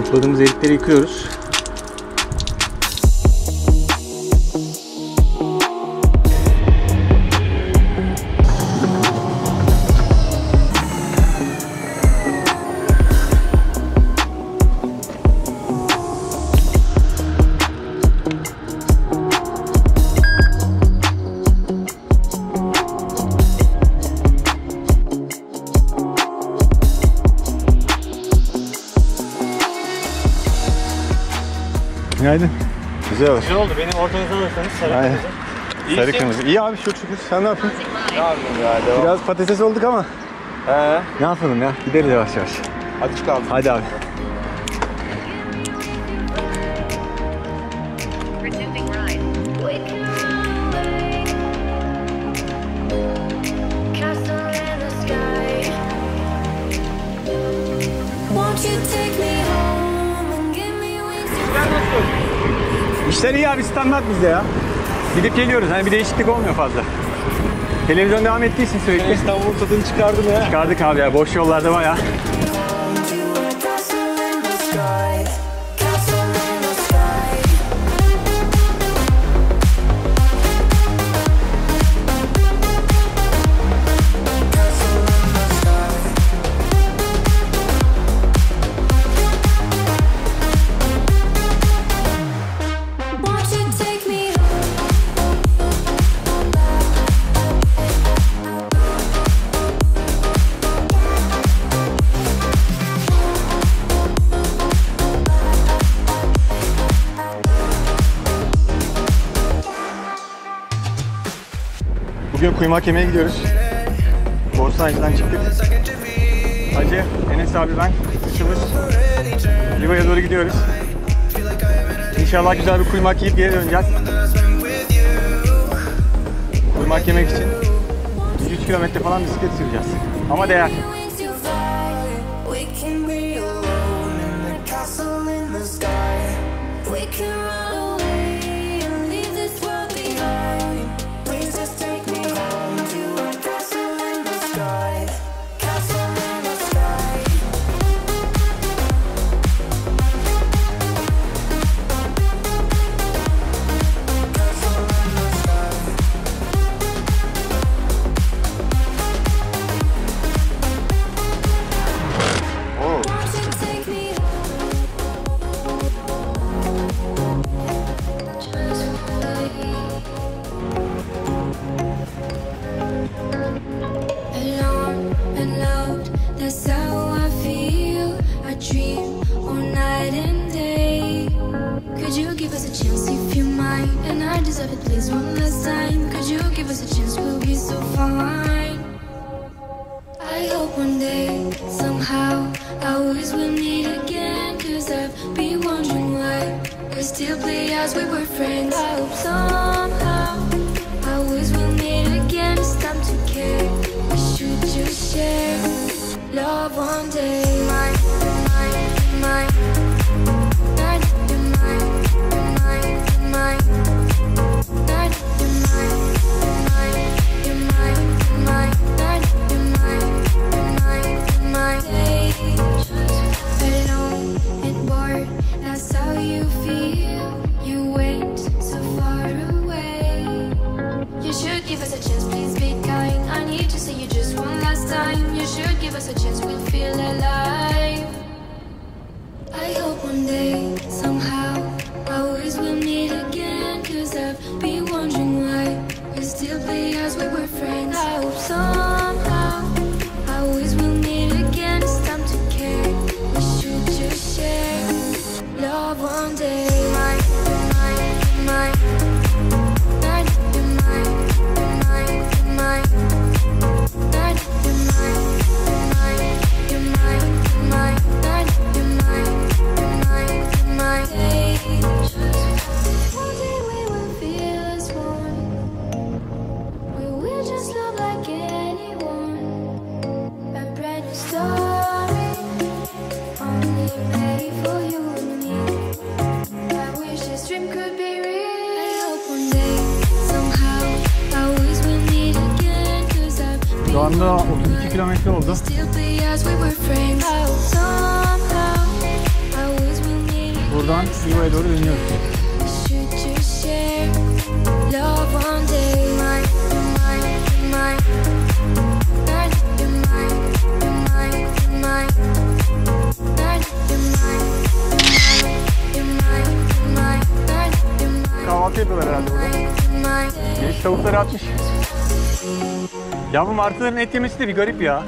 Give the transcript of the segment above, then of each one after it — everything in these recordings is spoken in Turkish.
Topladığımız erikleri yıkıyoruz. Günaydın. Güzel olur. Güzel oldu. Benim ortanızı alırsanız sarı kırmızı. Sarı kırmızı. İyi abi, çok şükür. Sen ne yapıyorsun? Ne yapayım ya? Devam. Biraz patates olduk ama. Ne yapalım ya? Gideriz yavaş yavaş. Hadi çıkalım. Hadi abi. İşler iyi abi, standart bizde ya. Gidip geliyoruz, hani bir değişiklik olmuyor fazla. Televizyon devam ettiysin sürekli. İstanbul'un tadını çıkardım ya. Çıkardık abi ya, boş yollarda bayağı. Bugün kuymak yemeye gidiyoruz. Bostancı'dan çıktık. Hacı, Enes abi, ben, kuşumuz Riva'ya doğru gidiyoruz. İnşallah güzel bir kuymak yiyip geri döneceğiz. Kuymak yemek için 3 kilometre falan bisiklet süreceğiz. Ama değer. Still play as we were friends. I hope somehow I always will meet again. It's time to care. We should just share love one day. Mine, mine, mine. Night, you're mine, you're mine, you're mine. Night, you're mine, you're mine, you're mine, you're mine. Night, you're mine, you're mine, you're mine. Stay just alone and bored. That's how you feel. You went so far away. You should give us a chance, please be kind. I need to see you just one last time. You should give us a chance, we'll feel alive. I hope one day, somehow, I always will meet again. Cause I've been wondering why we still play as we were friends. I hope somehow I always will meet again. It's time to care. We should just share love one day. Mine, mine, mine. Night, you're mine, you're mine, you're mine. Night, you're mine, you're mine, you're mine, you're mine. Night, you're mine, you're mine, you're mine. Hey, one day we will feel as one. We will just love like anyone. A brand new story, only made for you and me. I wish this dream could be real. I hope one day, somehow, I always will meet again. Cause I've Şu anda 32 kilometre oldu. still be as we were friends. I hope somehow I always Buradan Riva'ya doğru dönüyoruz. Should just share love one day. Kahvaltı yapıyorlar herhalde burada. Genç tavukları atmış. Ya bu martıların et yemesi de bir garip ya.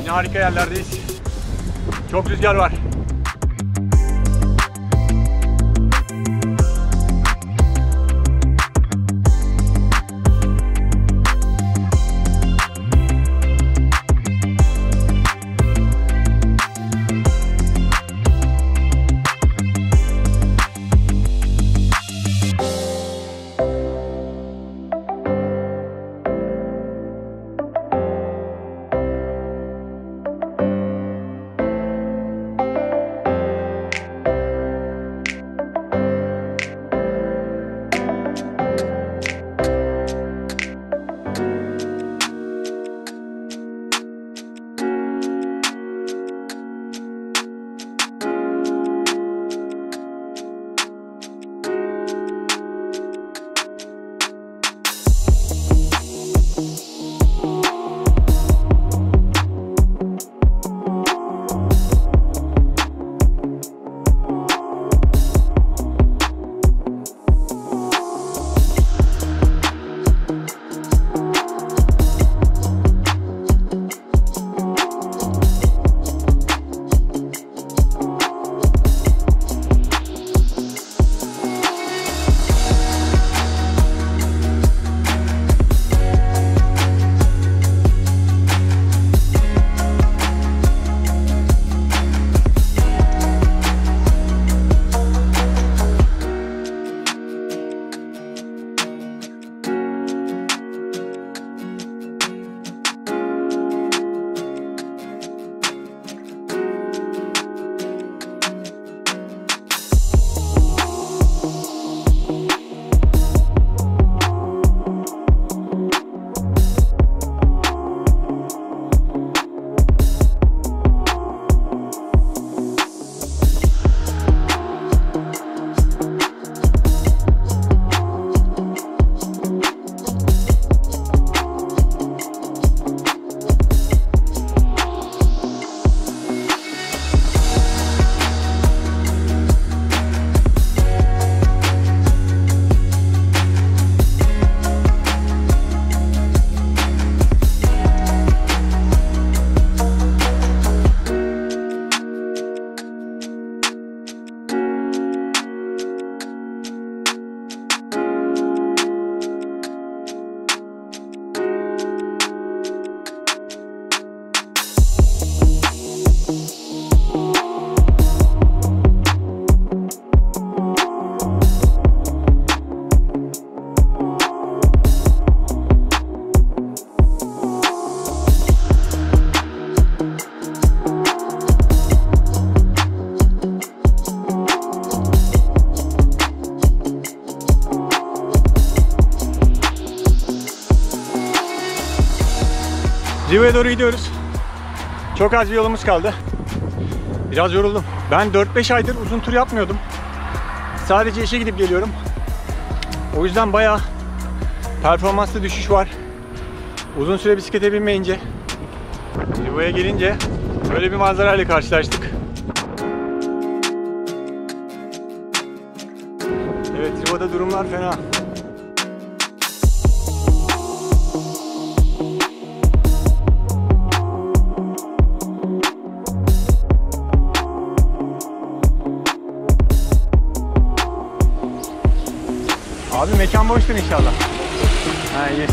Harika yerlerdeyiz. Çok rüzgar var. Riva'ya doğru gidiyoruz. Çok az bir yolumuz kaldı. Biraz yoruldum. Ben 4-5 aydır uzun tur yapmıyordum. Sadece işe gidip geliyorum. O yüzden bayağı performanslı düşüş var. Uzun süre bisiklete binmeyince, Riva'ya gelince böyle bir manzarayla karşılaştık. Evet, Riva'da durumlar fena. Abi mekan boştur inşallah. Ha iyi.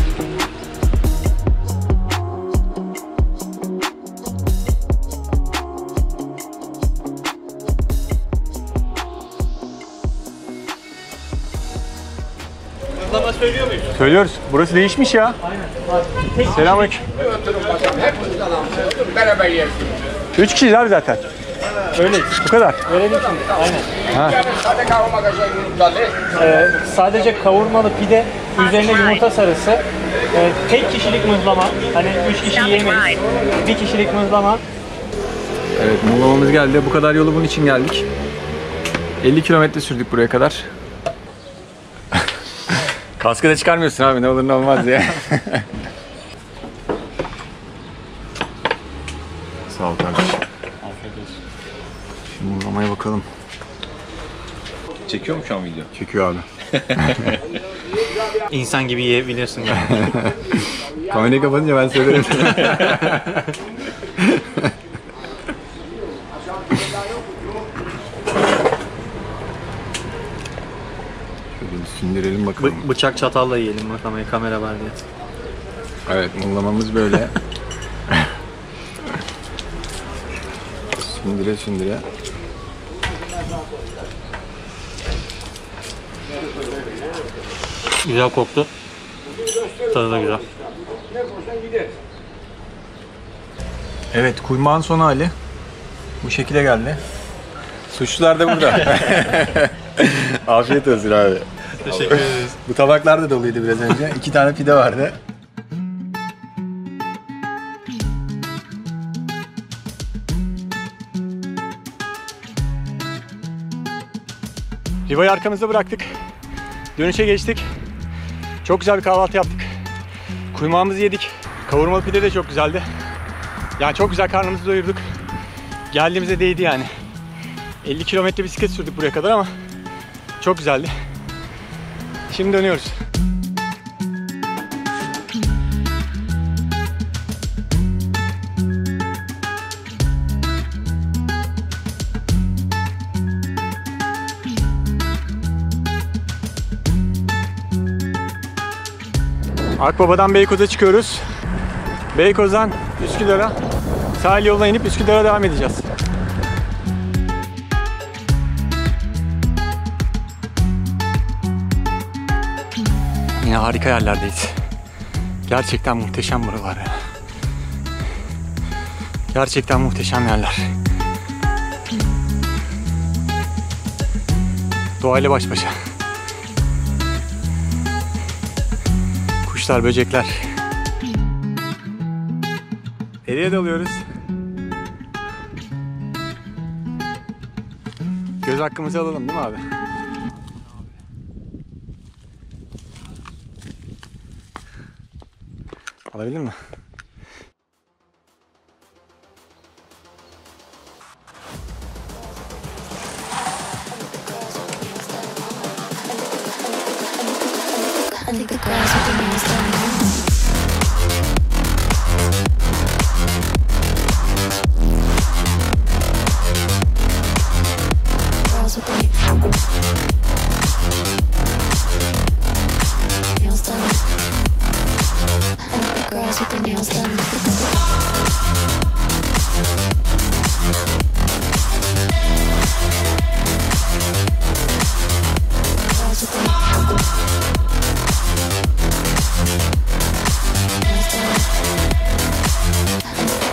Muhlama söylüyor muyuz? Söylüyoruz. Burası değişmiş ya. Aynen. Selamünaleyküm. Beraber yersin. 3 kişiyiz abi zaten. Öyleyiz. Bu kadar. Verelim şimdi. Aynen. Sade kavurma kaşığı yumurtalı. Sadece kavurmalı pide, üzerine yumurta sarısı. Tek kişilik mızlama. Hani 3 kişi yiyemeyiz. 1 kişilik mızlama. Evet, Muhlama'mız geldi. Bu kadar yolu bunun için geldik. 50 kilometre sürdük buraya kadar. Kaskı da çıkarmıyorsun abi, ne olur ne olmaz diye. Sağ ol kardeşim. Afiyet olsun. Şimdi Muhlama'ya bakalım. Çekiyor mu şu an video? Çekiyor abi. İnsan gibi yiyebilirsin yani. Kamerayı kapatınca ben söylerim. Şöyle bir sindirelim bakalım. Bıçak çatalla yiyelim bakalım, kamera var diye. Evet, Muhlama'mız böyle. Sindire sindire. Güzel koktu. Tadı da güzel. Evet, kuymağın son hali. Bu şekilde geldi. Suçlular da burada. Afiyet olsun abi. Teşekkür ederiz. Bu tabaklar da doluydu biraz önce. 2 tane pide vardı. Riva'yı arkamızda bıraktık. Dönüşe geçtik. Çok güzel bir kahvaltı yaptık. Kuymağımızı yedik. Kavurmalı pide de çok güzeldi. Yani çok güzel karnımızı doyurduk. Geldiğimize değdi yani. 50 kilometre bisiklet sürdük buraya kadar ama çok güzeldi. Şimdi dönüyoruz. Akbaba'dan Beykoz'a çıkıyoruz. Beykoz'dan Üsküdar'a, sahil yoluna inip Üsküdar'a devam edeceğiz. Yine harika yerlerdeyiz. Gerçekten muhteşem buralar ya. Gerçekten muhteşem yerler. Doğayla baş başa. Kuşlar, böcekler. Nereye dalıyoruz? Göz hakkımızı alalım değil mi abi? Alabilir mi? I think the grass with the nails done. Girls with the nails done. I think the grass with the nails done.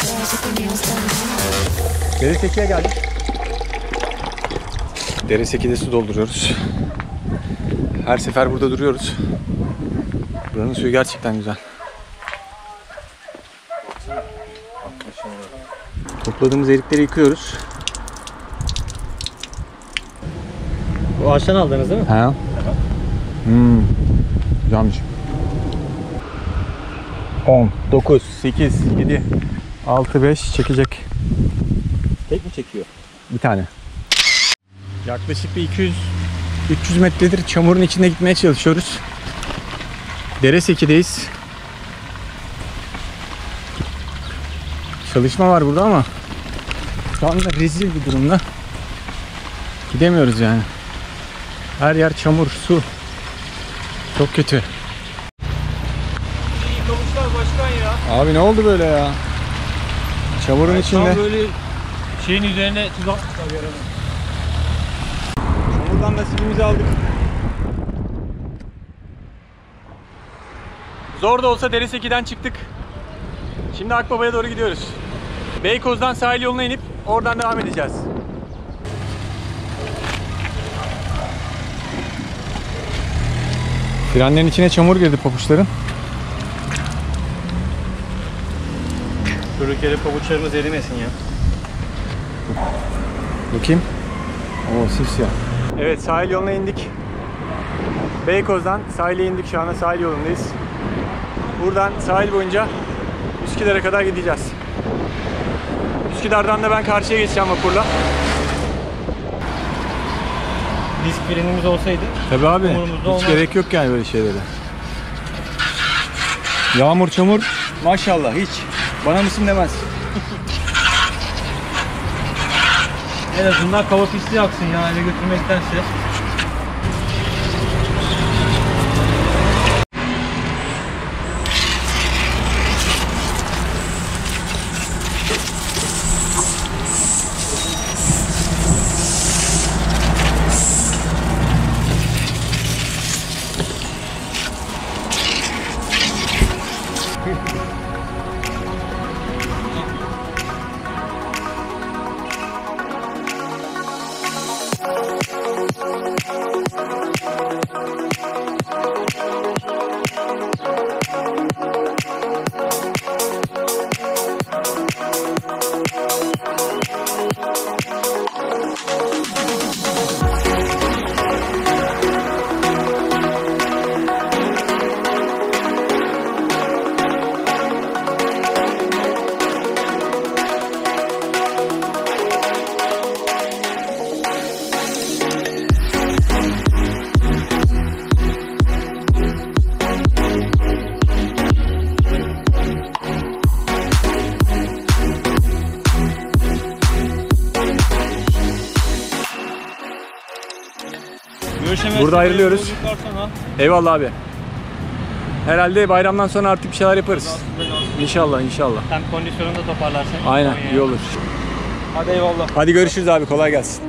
Girls with the Dereseki'ye geldik. Dereseki'de su dolduruyoruz. Her sefer burada duruyoruz. Buranın suyu gerçekten güzel. Topladığımız erikleri yıkıyoruz. Bu ağaçtan aldınız değil mi? Ha? Güzelmiş. 10, 9, 8, 7, 6, 5 çekecek. Tek mi çekiyor? Bir tane. Yaklaşık bir 200-300 metredir çamurun içinde gitmeye çalışıyoruz. Dereseki'deyiz. Çalışma var burada ama şu anda rezil bir durumda. Gidemiyoruz yani. Her yer çamur, su. Çok kötü. Yıkamışlar başkan ya. Abi ne oldu böyle ya? Çamurun içinde. Tam böyle şeyin üzerine tuz atmışlar yarana. Çamurdan nasibimizi aldık. Zor da olsa Dereseki'den çıktık. Şimdi Akbaba'ya doğru gidiyoruz. Beykoz'dan sahil yoluna inip oradan devam edeceğiz. Frenlerin içine çamur girdi pabuçların. Durduk yere pabuçlarımız erimesin ya. Bakayım. Oo, simsiyah. Evet, sahil yoluna indik. Beykoz'dan sahile indik. Şu anda sahil yolundayız. Buradan sahil boyunca Üsküdar'a kadar gideceğiz. Üsküdar'dan da ben karşıya geçeceğim vapurla. Disk frenimiz olsaydı. Tabii abi. Umurumuzda Hiç olmaz. gerek yok yani böyle şeylere. Yağmur, çamur. Maşallah hiç. Bana mısın demez. En azından kava pisliği aksın ya eve götürmektense. Burada ayrılıyoruz. Eyvallah abi. Herhalde bayramdan sonra artık bir şeyler yaparız. İnşallah, inşallah. Hem kondisyonunu da toparlarsın. Aynen, iyi olur. Hadi eyvallah. Hadi görüşürüz abi, kolay gelsin.